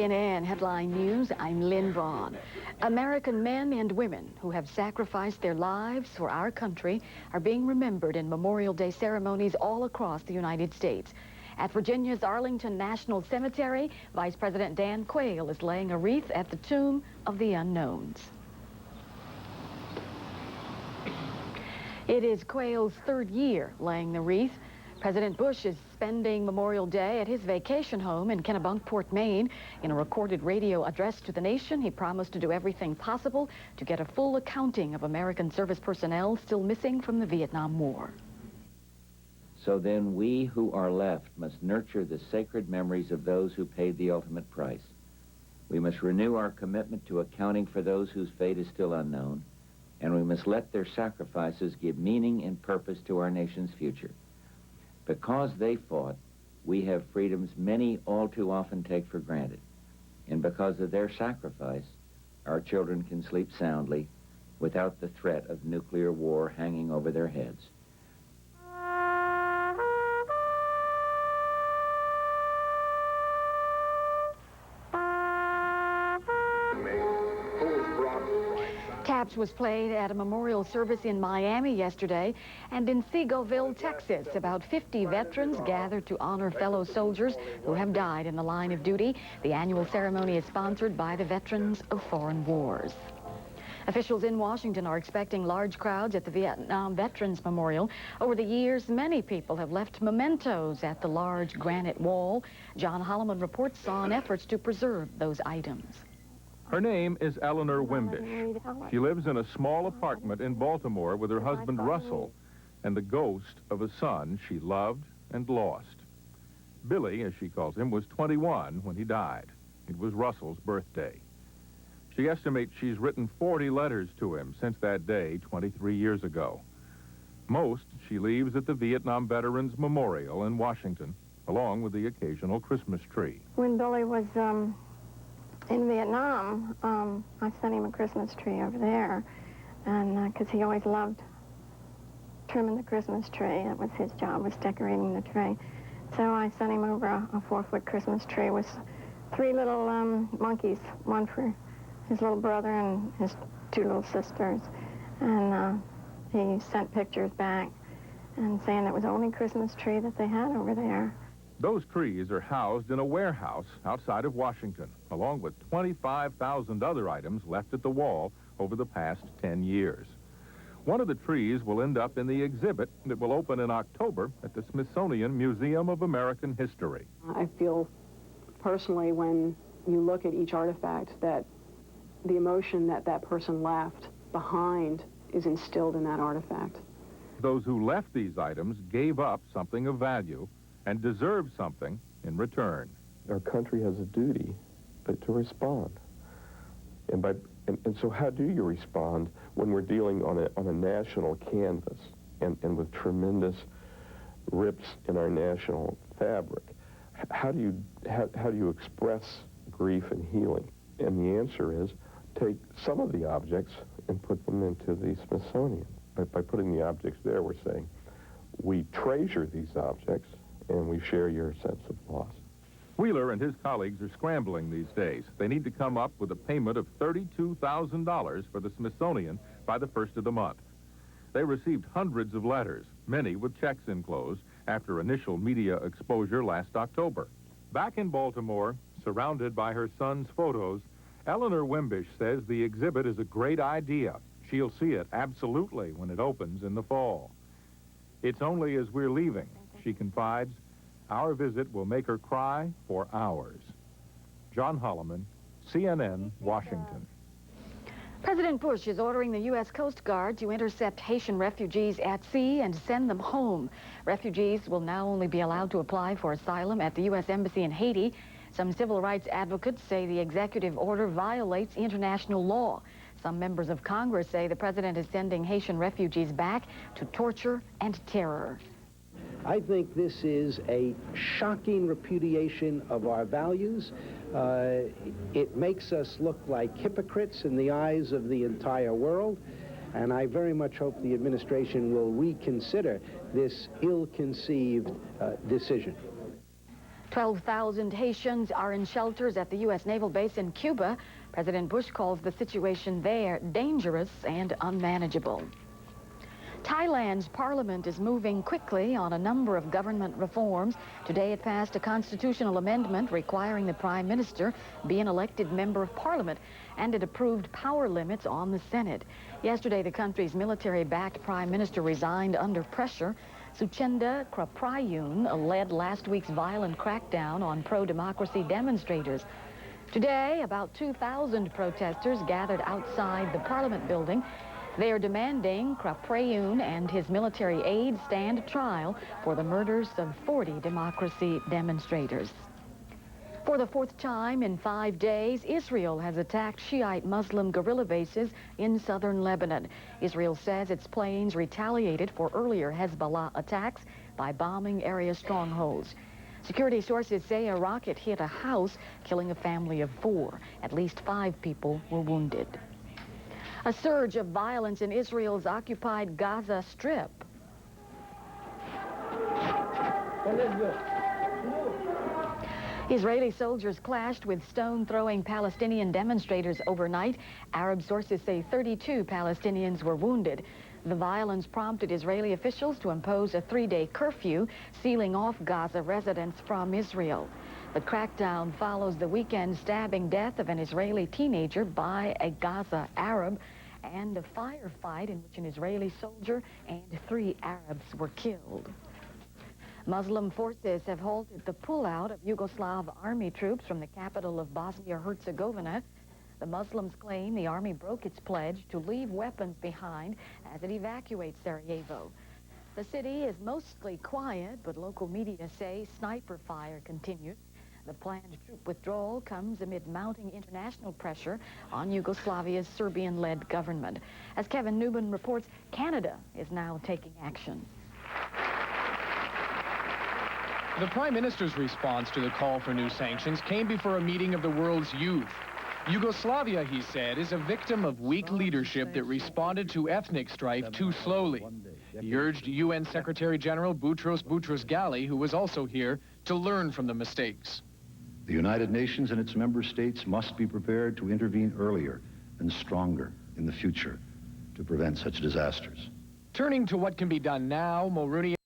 CNN Headline News, I'm Lynn Vaughn. American men and women who have sacrificed their lives for our country are being remembered in Memorial Day ceremonies all across the United States. At Virginia's Arlington National Cemetery, Vice President Dan Quayle is laying a wreath at the Tomb of the Unknowns. It is Quayle's third year laying the wreath. President Bush is spending Memorial Day at his vacation home in Kennebunkport, Maine. In a recorded radio address to the nation, he promised to do everything possible to get a full accounting of American service personnel still missing from the Vietnam War. So then we who are left must nurture the sacred memories of those who paid the ultimate price. We must renew our commitment to accounting for those whose fate is still unknown, and we must let their sacrifices give meaning and purpose to our nation's future. Because they fought, we have freedoms many all too often take for granted. And because of their sacrifice, our children can sleep soundly without the threat of nuclear war hanging over their heads. Taps was played at a memorial service in Miami yesterday, and in Seagoville, Texas, about 50 veterans gathered to honor fellow soldiers who have died in the line of duty. The annual ceremony is sponsored by the Veterans of Foreign Wars. Officials in Washington are expecting large crowds at the Vietnam Veterans Memorial. Over the years, many people have left mementos at the large granite wall. John Holloman reports on efforts to preserve those items. Her name is Eleanor Wimbish. She lives in a small apartment in Baltimore with her husband Russell and the ghost of a son she loved and lost. Billy, as she calls him, was 21 when he died. It was Russell's birthday. She estimates she's written 40 letters to him since that day 23 years ago. Most she leaves at the Vietnam Veterans Memorial in Washington, along with the occasional Christmas tree. When Billy was in Vietnam, I sent him a Christmas tree over there, and because he always loved trimming the Christmas tree. That was his job, was decorating the tree. So I sent him over a 4-foot Christmas tree with 3 little monkeys, one for his little brother and his 2 little sisters. And he sent pictures back and saying it was the only Christmas tree that they had over there. Those trees are housed in a warehouse outside of Washington, along with 25,000 other items left at the wall over the past 10 years. One of the trees will end up in the exhibit that will open in October at the Smithsonian Museum of American History. I feel personally, when you look at each artifact, that the emotion that that person left behind is instilled in that artifact. Those who left these items gave up something of value and deserve something in return. Our country has a duty to respond. And so how do you respond when we're dealing on a national canvas and with tremendous rips in our national fabric? How do you express grief and healing? And the answer is take some of the objects and put them into the Smithsonian. By putting the objects there, we're saying we treasure these objects and we share your sense of loss. Wheeler and his colleagues are scrambling these days. They need to come up with a payment of $32,000 for the Smithsonian by the 1st of the month. They received hundreds of letters, many with checks enclosed, after initial media exposure last October. Back in Baltimore, surrounded by her son's photos, Eleanor Wimbish says the exhibit is a great idea. She'll see it absolutely when it opens in the fall. It's only as we're leaving, she confides, our visit will make her cry for hours. John Holloman, CNN, Washington. President Bush is ordering the U.S. Coast Guard to intercept Haitian refugees at sea and send them home. Refugees will now only be allowed to apply for asylum at the U.S. Embassy in Haiti. Some civil rights advocates say the executive order violates international law. Some members of Congress say the president is sending Haitian refugees back to torture and terror. I think this is a shocking repudiation of our values. It makes us look like hypocrites in the eyes of the entire world, and I very much hope the administration will reconsider this ill-conceived decision. 12,000 Haitians are in shelters at the U.S. naval base in Cuba. President Bush calls the situation there dangerous and unmanageable. Thailand's parliament is moving quickly on a number of government reforms. Today it passed a constitutional amendment requiring the prime minister be an elected member of parliament, and it approved power limits on the Senate. Yesterday, the country's military-backed prime minister resigned under pressure. Suchenda Kraprayun led last week's violent crackdown on pro-democracy demonstrators. Today, about 2,000 protesters gathered outside the parliament building. They are demanding Kraprayun and his military aides stand trial for the murders of 40 democracy demonstrators. For the fourth time in 5 days, Israel has attacked Shiite Muslim guerrilla bases in southern Lebanon. Israel says its planes retaliated for earlier Hezbollah attacks by bombing area strongholds. Security sources say a rocket hit a house, killing a family of 4. At least 5 people were wounded. A surge of violence in Israel's occupied Gaza Strip. Israeli soldiers clashed with stone-throwing Palestinian demonstrators overnight. Arab sources say 32 Palestinians were wounded. The violence prompted Israeli officials to impose a 3-day curfew, sealing off Gaza residents from Israel. The crackdown follows the weekend stabbing death of an Israeli teenager by a Gaza Arab and a firefight in which an Israeli soldier and 3 Arabs were killed. Muslim forces have halted the pullout of Yugoslav army troops from the capital of Bosnia-Herzegovina. The Muslims claim the army broke its pledge to leave weapons behind as it evacuates Sarajevo. The city is mostly quiet, but local media say sniper fire continued. The planned troop withdrawal comes amid mounting international pressure on Yugoslavia's Serbian-led government. As Kevin Newman reports, Canada is now taking action. The Prime Minister's response to the call for new sanctions came before a meeting of the world's youth. Yugoslavia, he said, is a victim of weak leadership that responded to ethnic strife too slowly. He urged UN Secretary General Boutros Boutros-Ghali, who was also here, to learn from the mistakes. The United Nations and its member states must be prepared to intervene earlier and stronger in the future to prevent such disasters. Turning to what can be done now, Mulrooney